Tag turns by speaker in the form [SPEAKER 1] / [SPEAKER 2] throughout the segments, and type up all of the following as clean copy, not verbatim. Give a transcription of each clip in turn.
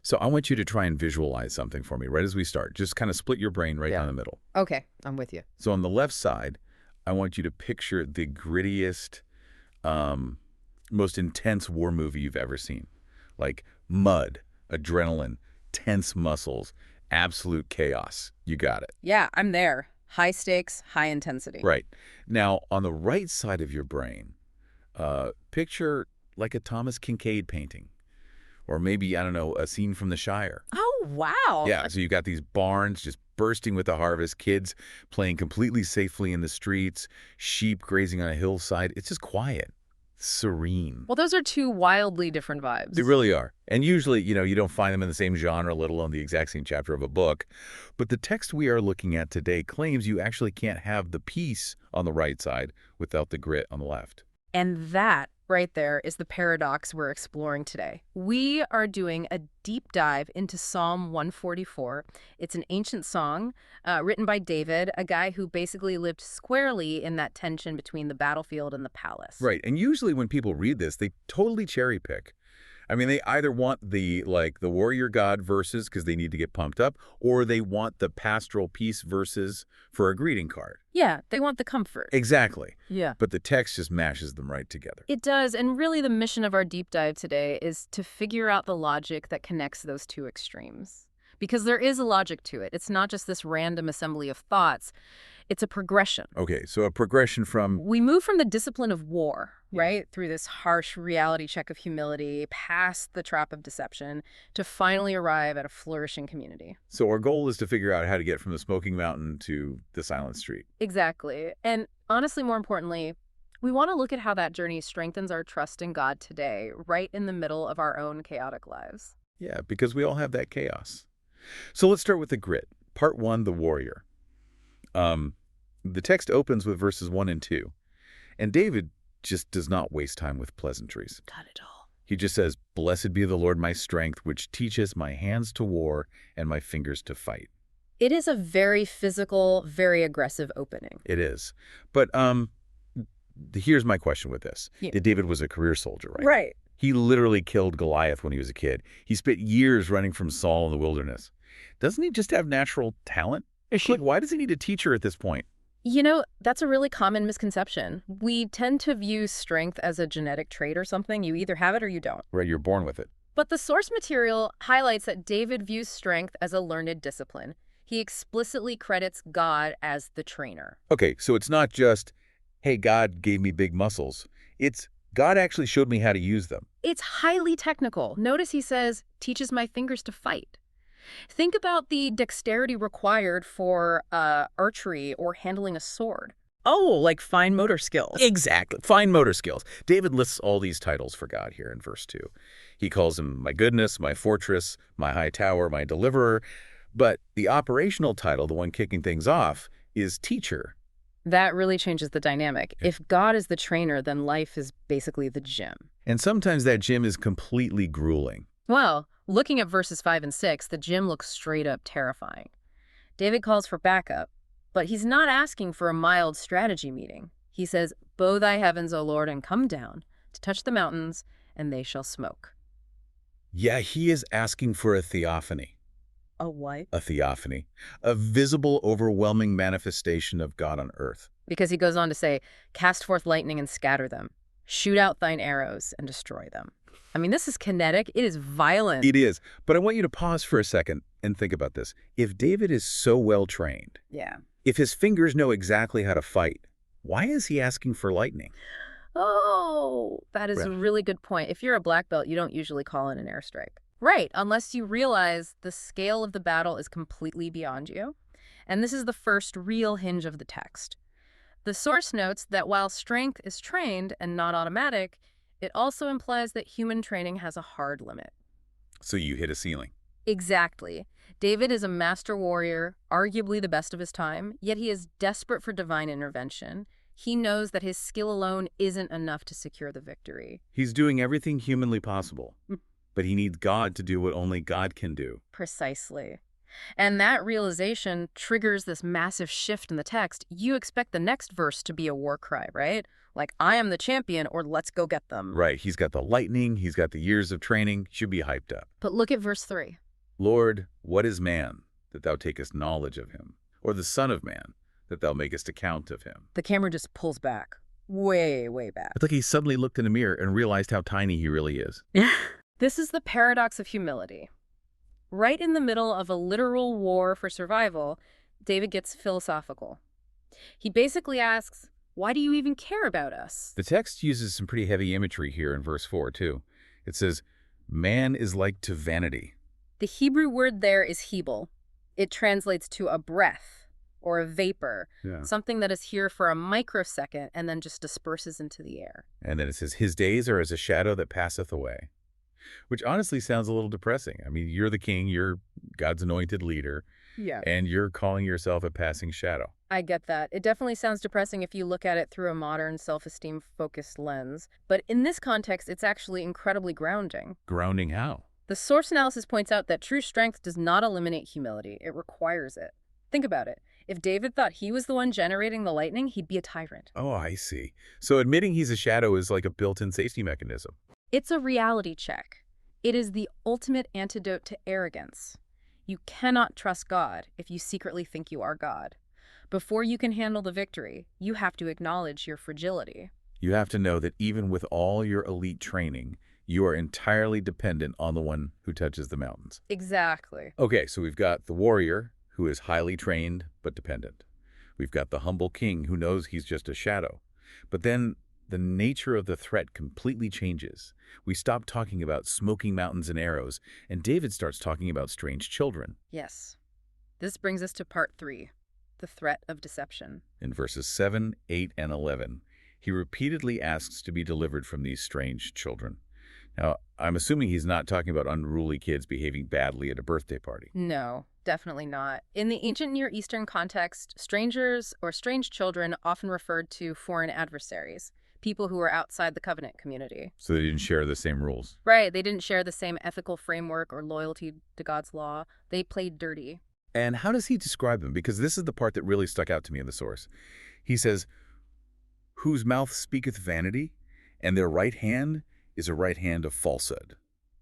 [SPEAKER 1] So I want you to try and visualize something for me right as we start. Just kind of split your brain right
[SPEAKER 2] Yeah.
[SPEAKER 1] down the middle.
[SPEAKER 2] Okay, I'm with you.
[SPEAKER 1] So on the left side, I want you to picture the grittiest, um, most intense war movie you've ever seen. Like mud, adrenaline, tense muscles, absolute chaos. You got it.
[SPEAKER 2] Yeah, I'm there. High stakes, high intensity.
[SPEAKER 1] Right. Now, on the right side of your brain, picture like a Thomas Kincaid painting. Or maybe, I don't know, a scene from The Shire.
[SPEAKER 2] Oh, wow.
[SPEAKER 1] Yeah, so you got these barns just bursting with the harvest, kids playing completely safely in the streets, sheep grazing on a hillside. It's just quiet, serene.
[SPEAKER 2] Well, those are two wildly different vibes.
[SPEAKER 1] They really are. And usually, you don't find them in the same genre, let alone the exact same chapter of a book. But the text we are looking at today claims you actually can't have the peace on the right side without the grit on the left.
[SPEAKER 2] And that right there is the paradox we're exploring today. We are doing a deep dive into Psalm 144. It's an ancient song written by David, a guy who basically lived squarely in that tension between the battlefield and the palace.
[SPEAKER 1] Right. And usually when people read this, they totally cherry pick. I mean, they either want the warrior god verses because they need to get pumped up, or they want the pastoral peace verses for a greeting card.
[SPEAKER 2] Yeah, they want the comfort.
[SPEAKER 1] Exactly.
[SPEAKER 2] Yeah.
[SPEAKER 1] But the text just mashes them right together.
[SPEAKER 2] It does, and really the mission of our deep dive today is to figure out the logic that connects those two extremes. Because there is a logic to it. It's not just this random assembly of thoughts. It's a progression.
[SPEAKER 1] Okay, so a progression from...
[SPEAKER 2] We move from the discipline of war, right, through this harsh reality check of humility, past the trap of deception, to finally arrive at a flourishing community.
[SPEAKER 1] So our goal is to figure out how to get from the smoking mountain to the silent street.
[SPEAKER 2] Exactly. And honestly, more importantly, we want to look at how that journey strengthens our trust in God today, right in the middle of our own chaotic lives.
[SPEAKER 1] Yeah, because we all have that chaos. So let's start with the grit. Part 1, the warrior. The text opens with verses 1 and 2. And David just does not waste time with pleasantries.
[SPEAKER 2] Got it all.
[SPEAKER 1] He just says, "Blessed be the Lord my strength, which teaches my hands to war and my fingers to fight."
[SPEAKER 2] It is a very physical, very aggressive opening.
[SPEAKER 1] It is. But here's my question with this.
[SPEAKER 2] Yeah.
[SPEAKER 1] David was a career soldier, right?
[SPEAKER 2] Right.
[SPEAKER 1] He literally killed Goliath when he was a kid. He spent years running from Saul in the wilderness. Doesn't he just have natural talent? Like, why does he need a teacher at this point?
[SPEAKER 2] You know, that's a really common misconception. We tend to view strength as a genetic trait or something. You either have it or you don't.
[SPEAKER 1] Right, you're born with it.
[SPEAKER 2] But the source material highlights that David views strength as a learned discipline. He explicitly credits God as the trainer.
[SPEAKER 1] Okay, so it's not just, hey, God gave me big muscles. It's, God actually showed me how to use them.
[SPEAKER 2] It's highly technical. Notice he says, teaches my fingers to fight. Think about the dexterity required for archery or handling a sword.
[SPEAKER 3] Oh, like fine motor skills.
[SPEAKER 1] Exactly. Fine motor skills. David lists all these titles for God here in verse 2. He calls him my goodness, my fortress, my high tower, my deliverer. But the operational title, the one kicking things off, is teacher.
[SPEAKER 2] That really changes the dynamic. If God is the trainer, then life is basically the gym.
[SPEAKER 1] And sometimes that gym is completely grueling.
[SPEAKER 2] Well, looking at verses 5 and 6, the gym looks straight up terrifying. David calls for backup, but he's not asking for a mild strategy meeting. He says, "Bow thy heavens, O Lord, and come down to touch the mountains, and they shall smoke."
[SPEAKER 1] Yeah, he is asking for a theophany.
[SPEAKER 3] A what?
[SPEAKER 1] A theophany. A visible, overwhelming manifestation of God on earth.
[SPEAKER 2] Because he goes on to say, "Cast forth lightning and scatter them. Shoot out thine arrows and destroy them." I mean, this is kinetic. It is violent.
[SPEAKER 1] It is. But I want you to pause for a second and think about this. If David is so well trained,
[SPEAKER 2] Yeah.
[SPEAKER 1] if his fingers know exactly how to fight, why is he asking for lightning?
[SPEAKER 2] Oh, that is a really good point. If you're a black belt, you don't usually call in an airstrike. Right, unless you realize the scale of the battle is completely beyond you. And this is the first real hinge of the text. The source notes that while strength is trained and not automatic, it also implies that human training has a hard limit.
[SPEAKER 1] So you hit a ceiling.
[SPEAKER 2] Exactly. David is a master warrior, arguably the best of his time, yet he is desperate for divine intervention. He knows that his skill alone isn't enough to secure the victory.
[SPEAKER 1] He's doing everything humanly possible, but he needs God to do what only God can do.
[SPEAKER 2] Precisely. And that realization triggers this massive shift in the text. You expect the next verse to be a war cry, right? Like, I am the champion, or let's go get them.
[SPEAKER 1] Right, he's got the lightning, he's got the years of training, should be hyped up.
[SPEAKER 2] But look at verse 3.
[SPEAKER 1] Lord, what is man, that thou takest knowledge of him? Or the son of man, that thou makest account of him?
[SPEAKER 2] The camera just pulls back. Way, way back.
[SPEAKER 1] It's like he suddenly looked in the mirror and realized how tiny he really is.
[SPEAKER 2] This is the paradox of humility. Right in the middle of a literal war for survival, David gets philosophical. He basically asks, why do you even care about us?
[SPEAKER 1] The text uses some pretty heavy imagery here in verse 4, too. It says, man is like to vanity.
[SPEAKER 2] The Hebrew word there is hebel. It translates to a breath or a vapor, something that is here for a microsecond and then just disperses into the air.
[SPEAKER 1] And then it says, his days are as a shadow that passeth away. Which honestly sounds a little depressing. I mean, you're the king, you're God's anointed leader, and you're calling yourself a passing shadow.
[SPEAKER 2] I get that. It definitely sounds depressing if you look at it through a modern, self-esteem-focused lens. But in this context, it's actually incredibly grounding.
[SPEAKER 1] Grounding how?
[SPEAKER 2] The source analysis points out that true strength does not eliminate humility. It requires it. Think about it. If David thought he was the one generating the lightning, he'd be a tyrant.
[SPEAKER 1] Oh, I see. So admitting he's a shadow is like a built-in safety mechanism.
[SPEAKER 2] It's a reality check. It is the ultimate antidote to arrogance. You cannot trust God if you secretly think you are God. Before you can handle the victory, you have to acknowledge your fragility.
[SPEAKER 1] You have to know that even with all your elite training, you are entirely dependent on the one who touches the mountains.
[SPEAKER 2] Exactly.
[SPEAKER 1] Okay, so we've got the warrior, who is highly trained but dependent. We've got the humble king, who knows he's just a shadow. But then the nature of the threat completely changes. We stop talking about smoking mountains and arrows, and David starts talking about strange children.
[SPEAKER 2] Yes. This brings us to part 3, the threat of deception.
[SPEAKER 1] In verses 7, 8, and 11, he repeatedly asks to be delivered from these strange children. Now, I'm assuming he's not talking about unruly kids behaving badly at a birthday party.
[SPEAKER 2] No, definitely not. In the ancient Near Eastern context, strangers or strange children often referred to foreign adversaries, people who were outside the covenant community.
[SPEAKER 1] So they didn't share the same rules.
[SPEAKER 2] Right, they didn't share the same ethical framework or loyalty to God's law. They played dirty.
[SPEAKER 1] And how does he describe them? Because this is the part that really stuck out to me in the source. He says, whose mouth speaketh vanity, and their right hand is a right hand of falsehood.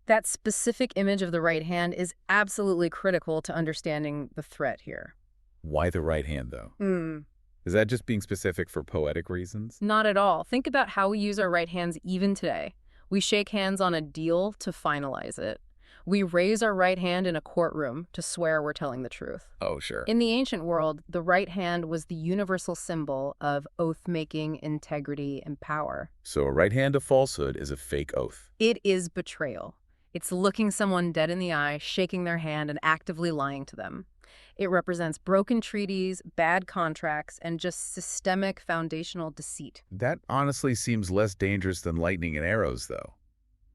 [SPEAKER 2] That specific image of the right hand is absolutely critical to understanding the threat here.
[SPEAKER 1] Why the right hand, though? Is that just being specific for poetic reasons?
[SPEAKER 2] Not at all. Think about how we use our right hands even today. We shake hands on a deal to finalize it. We raise our right hand in a courtroom to swear we're telling the truth.
[SPEAKER 1] Oh, sure.
[SPEAKER 2] In the ancient world, the right hand was the universal symbol of oath-making, integrity, and power.
[SPEAKER 1] So a right hand of falsehood is a fake oath.
[SPEAKER 2] It is betrayal. It's looking someone dead in the eye, shaking their hand, and actively lying to them. It represents broken treaties, bad contracts, and just systemic foundational deceit.
[SPEAKER 1] That honestly seems less dangerous than lightning and arrows, though.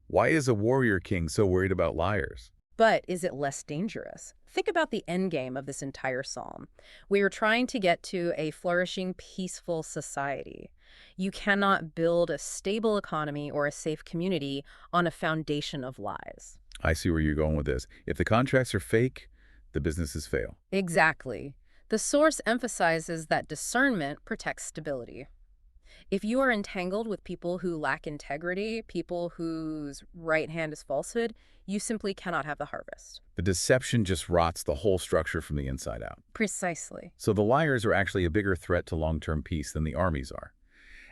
[SPEAKER 1] Why is a warrior king so worried about liars?
[SPEAKER 2] But is it less dangerous? Think about the end game of this entire psalm. We are trying to get to a flourishing, peaceful society. You cannot build a stable economy or a safe community on a foundation of lies.
[SPEAKER 1] I see where you're going with this. If the contracts are fake, the businesses fail.
[SPEAKER 2] Exactly. The source emphasizes that discernment protects stability. If you are entangled with people who lack integrity, people whose right hand is falsehood, you simply cannot have the harvest.
[SPEAKER 1] The deception just rots the whole structure from the inside out.
[SPEAKER 2] Precisely.
[SPEAKER 1] So the liars are actually a bigger threat to long-term peace than the armies are.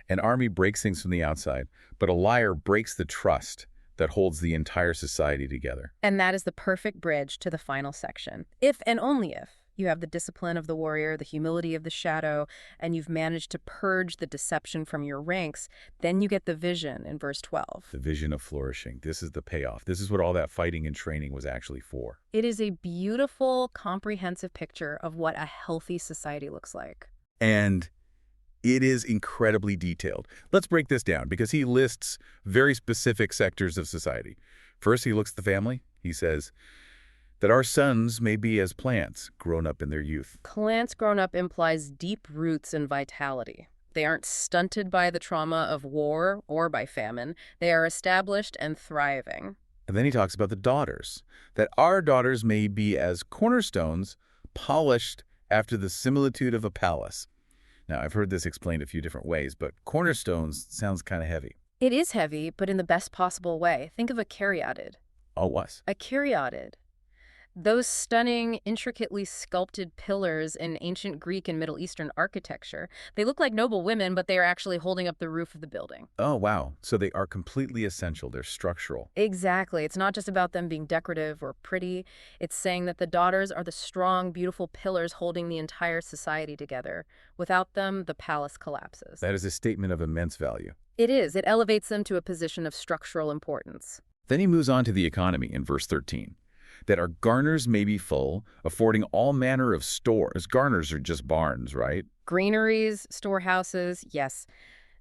[SPEAKER 1] An army breaks things from the outside, but a liar breaks the trust that holds the entire society together.
[SPEAKER 2] And that is the perfect bridge to the final section. If and only if you have the discipline of the warrior, the humility of the shadow, and you've managed to purge the deception from your ranks, then you get the vision in verse 12.
[SPEAKER 1] The vision of flourishing. This is the payoff. This is what all that fighting and training was actually for.
[SPEAKER 2] It is a beautiful, comprehensive picture of what a healthy society looks like.
[SPEAKER 1] And it is incredibly detailed. Let's break this down because he lists very specific sectors of society. First, he looks at the family. He says that our sons may be as plants grown up in their youth.
[SPEAKER 2] Plants grown up implies deep roots and vitality. They aren't stunted by the trauma of war or by famine. They are established and thriving.
[SPEAKER 1] And then he talks about the daughters, that our daughters may be as cornerstones, polished after the similitude of a palace. Now, I've heard this explained a few different ways, but cornerstones sounds kind of heavy.
[SPEAKER 2] It is heavy, but in the best possible way. Think of a caryatid.
[SPEAKER 1] Oh, what?
[SPEAKER 2] A caryatid. Those stunning, intricately sculpted pillars in ancient Greek and Middle Eastern architecture, they look like noble women, but they are actually holding up the roof of the building.
[SPEAKER 1] Oh, wow. So they are completely essential. They're structural.
[SPEAKER 2] Exactly. It's not just about them being decorative or pretty. It's saying that the daughters are the strong, beautiful pillars holding the entire society together. Without them, the palace collapses.
[SPEAKER 1] That is a statement of immense value.
[SPEAKER 2] It is. It elevates them to a position of structural importance.
[SPEAKER 1] Then he moves on to the economy in verse 13. That our garners may be full, affording all manner of stores. Garners are just barns, right?
[SPEAKER 2] Granaries, storehouses, yes.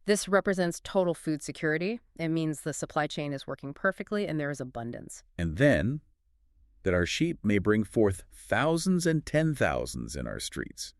[SPEAKER 2] This represents total food security. It means the supply chain is working perfectly and there is abundance.
[SPEAKER 1] And then, that our sheep may bring forth thousands and 10,000s in our streets.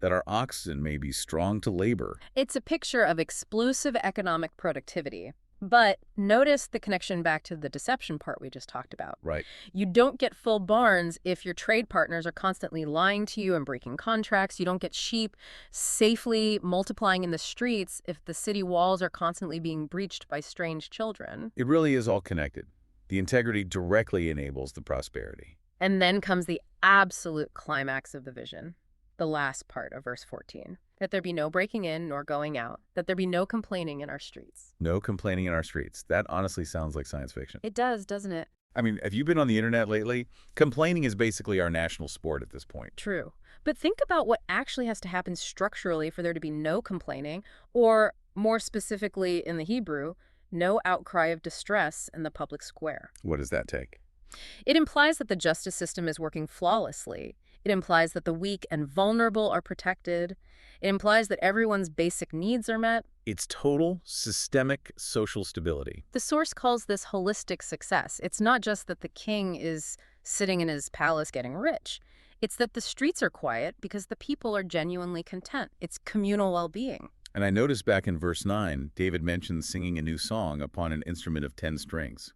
[SPEAKER 1] That our oxen may be strong to labor.
[SPEAKER 2] It's a picture of explosive economic productivity. But notice the connection back to the deception part we just talked about.
[SPEAKER 1] Right.
[SPEAKER 2] You don't get full barns if your trade partners are constantly lying to you and breaking contracts. You don't get sheep safely multiplying in the streets if the city walls are constantly being breached by strange children.
[SPEAKER 1] It really is all connected. The integrity directly enables the prosperity.
[SPEAKER 2] And then comes the absolute climax of the vision, the last part of verse 14. That there be no breaking in nor going out, that there be no complaining in our streets.
[SPEAKER 1] No complaining in our streets. That honestly sounds like science fiction.
[SPEAKER 2] It does, doesn't it?
[SPEAKER 1] I mean, have you been on the internet lately? Complaining is basically our national sport at this point.
[SPEAKER 2] True. But think about what actually has to happen structurally for there to be no complaining, or more specifically in the Hebrew, no outcry of distress in the public square.
[SPEAKER 1] What does that take?
[SPEAKER 2] It implies that the justice system is working flawlessly. It implies that the weak and vulnerable are protected. It implies that everyone's basic needs are met.
[SPEAKER 1] It's total systemic social stability.
[SPEAKER 2] The source calls this holistic success. It's not just that the king is sitting in his palace getting rich. It's that the streets are quiet because the people are genuinely content. It's communal well-being.
[SPEAKER 1] And I noticed back in verse 9, David mentions singing a new song upon an instrument of 10 strings.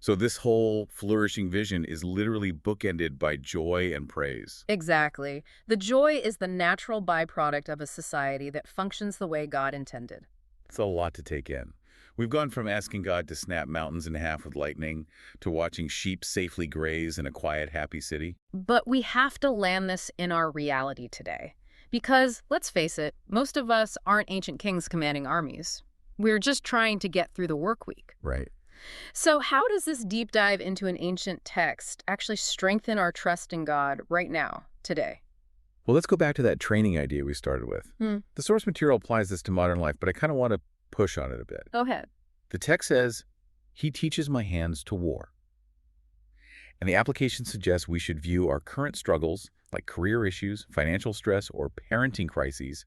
[SPEAKER 1] So this whole flourishing vision is literally bookended by joy and praise.
[SPEAKER 2] Exactly. The joy is the natural byproduct of a society that functions the way God intended.
[SPEAKER 1] It's a lot to take in. We've gone from asking God to snap mountains in half with lightning to watching sheep safely graze in a quiet, happy city.
[SPEAKER 2] But we have to land this in our reality today. Because, let's face it, most of us aren't ancient kings commanding armies. We're just trying to get through the work week.
[SPEAKER 1] Right.
[SPEAKER 2] So how does this deep dive into an ancient text actually strengthen our trust in God right now, today?
[SPEAKER 1] Well, let's go back to that training idea we started with. The source material applies this to modern life, but I kind of want to push on it a bit.
[SPEAKER 2] Go ahead.
[SPEAKER 1] The text says, "He teaches my hands to war." And the application suggests we should view our current struggles, like career issues, financial stress, or parenting crises,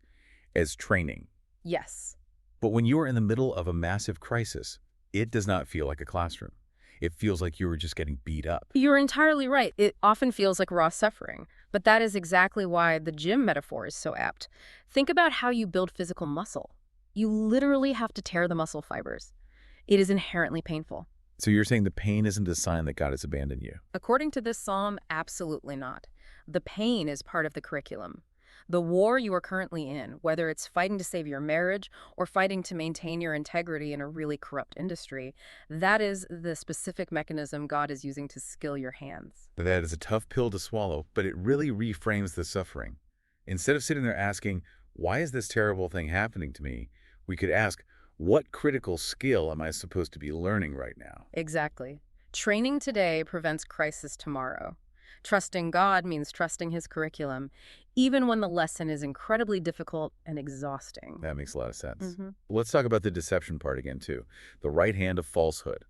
[SPEAKER 1] as training.
[SPEAKER 2] Yes.
[SPEAKER 1] But when you are in the middle of a massive crisis, it does not feel like a classroom. It feels like you were just getting beat up.
[SPEAKER 2] You're entirely right. It often feels like raw suffering. But that is exactly why the gym metaphor is so apt. Think about how you build physical muscle. You literally have to tear the muscle fibers. It is inherently painful.
[SPEAKER 1] So you're saying the pain isn't a sign that God has abandoned you?
[SPEAKER 2] According to this psalm, absolutely not. The pain is part of the curriculum. The war you are currently in, whether it's fighting to save your marriage or fighting to maintain your integrity in a really corrupt industry, that is the specific mechanism God is using to skill your hands.
[SPEAKER 1] That is a tough pill to swallow, but it really reframes the suffering. Instead of sitting there asking, why is this terrible thing happening to me? We could ask, what critical skill am I supposed to be learning right now?
[SPEAKER 2] Exactly. Training today prevents crisis tomorrow. Trusting God means trusting his curriculum, even when the lesson is incredibly difficult and exhausting.
[SPEAKER 1] That makes a lot of sense. Let's talk about the deception part again, too. The right hand of falsehood.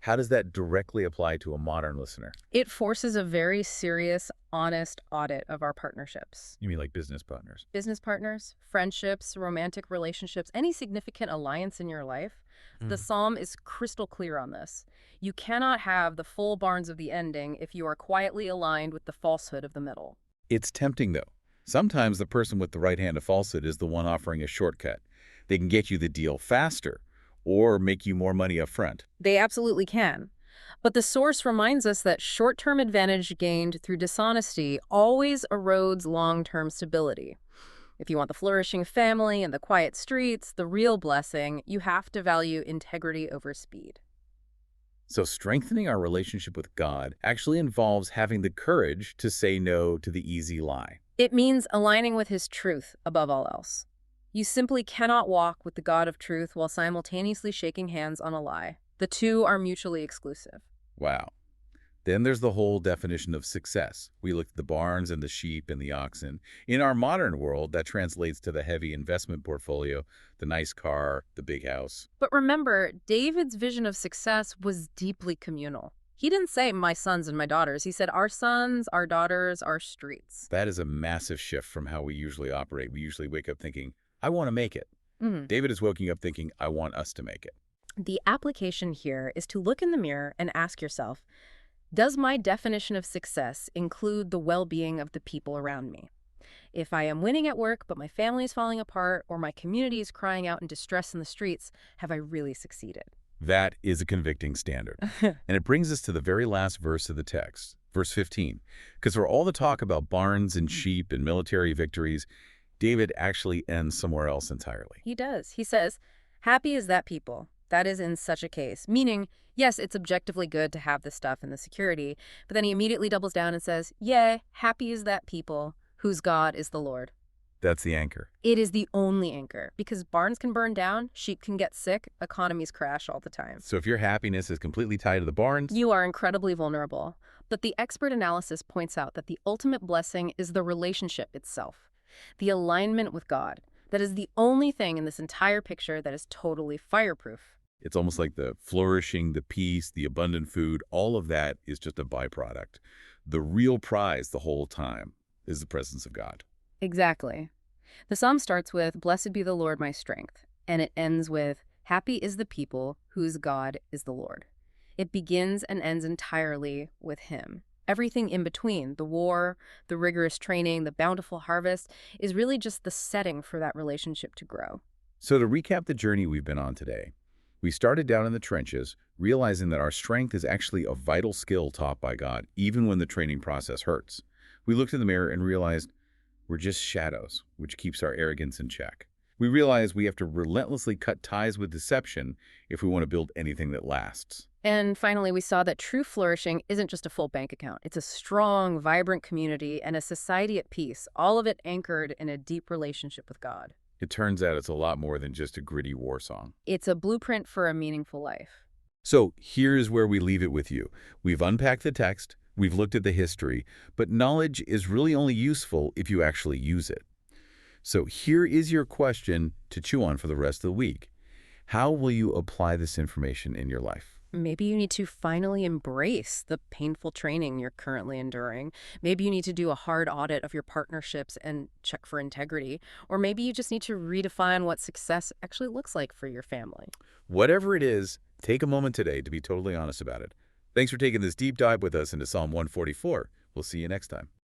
[SPEAKER 1] How does that directly apply to a modern listener?
[SPEAKER 2] It forces a very serious, honest audit of our partnerships.
[SPEAKER 1] You mean like business partners?
[SPEAKER 2] Business partners, friendships, romantic relationships, any significant alliance in your life. The psalm is crystal clear on this. You cannot have the full barns of the ending if you are quietly aligned with the falsehood of the middle.
[SPEAKER 1] It's tempting, though. Sometimes the person with the right hand of falsehood is the one offering a shortcut. They can get you the deal faster or make you more money up front.
[SPEAKER 2] They absolutely can. But the source reminds us that short-term advantage gained through dishonesty always erodes long-term stability. If you want the flourishing family and the quiet streets, the real blessing, you have to value integrity over speed.
[SPEAKER 1] So strengthening our relationship with God actually involves having the courage to say no to the easy lie.
[SPEAKER 2] It means aligning with his truth above all else. You simply cannot walk with the God of truth while simultaneously shaking hands on a lie. The two are mutually exclusive.
[SPEAKER 1] Wow. Then there's the whole definition of success. We looked at the barns and the sheep and the oxen. In our modern world, that translates to the heavy investment portfolio, the nice car, the big house.
[SPEAKER 2] But remember, David's vision of success was deeply communal. He didn't say, my sons and my daughters. He said, our sons, our daughters, our streets.
[SPEAKER 1] That is a massive shift from how we usually operate. We usually wake up thinking, I want to make it.
[SPEAKER 2] Mhm.
[SPEAKER 1] David is waking up thinking, I want us to make it.
[SPEAKER 2] The application here is to look in the mirror and ask yourself, does my definition of success include the well-being of the people around me? If I am winning at work, but my family is falling apart, or my community is crying out in distress in the streets, have I really succeeded?
[SPEAKER 1] That is a convicting standard. And it brings us to the very last verse of the text, verse 15. Because for all the talk about barns and sheep and military victories, David actually ends somewhere else entirely.
[SPEAKER 2] He does. He says, happy is that people. That is in such a case. Meaning, yes, it's objectively good to have the stuff and the security, but then he immediately doubles down and says, yea, happy is that people whose God is the Lord.
[SPEAKER 1] That's the anchor.
[SPEAKER 2] It is the only anchor, because barns can burn down, sheep can get sick, economies crash all the time.
[SPEAKER 1] So if your happiness is completely tied to the barns,
[SPEAKER 2] You are incredibly vulnerable. But the expert analysis points out that the ultimate blessing is the relationship itself, the alignment with God. That is the only thing in this entire picture that is totally fireproof.
[SPEAKER 1] it's almost like the flourishing, the peace, the abundant food, all of that is just a byproduct. The real prize the whole time is the presence of God.
[SPEAKER 2] Exactly. The psalm starts with, blessed be the Lord my strength, and it ends with, happy is the people whose God is the Lord. It begins and ends entirely with him. Everything in between, the war, the rigorous training, the bountiful harvest, is really just the setting for that relationship to grow.
[SPEAKER 1] So to recap the journey we've been on today, we started down in the trenches, realizing that our strength is actually a vital skill taught by God, even when the training process hurts. We looked in the mirror and realized we're just shadows, which keeps our arrogance in check. We realized we have to relentlessly cut ties with deception if we want to build anything that lasts.
[SPEAKER 2] And finally, we saw that true flourishing isn't just a full bank account. It's a strong, vibrant community and a society at peace, all of it anchored in a deep relationship with God.
[SPEAKER 1] It turns out it's a lot more than just a gritty war song.
[SPEAKER 2] It's a blueprint for a meaningful life.
[SPEAKER 1] So here's where we leave it with you. We've unpacked the text, we've looked at the history, but knowledge is really only useful if you actually use it. So here is your question to chew on for the rest of the week. How will you apply this information in your life?
[SPEAKER 2] Maybe you need to finally embrace the painful training you're currently enduring. Maybe you need to do a hard audit of your partnerships and check for integrity. Or maybe you just need to redefine what success actually looks like for your family.
[SPEAKER 1] Whatever it is, take a moment today to be totally honest about it. Thanks for taking this deep dive with us into Psalm 144. We'll see you next time.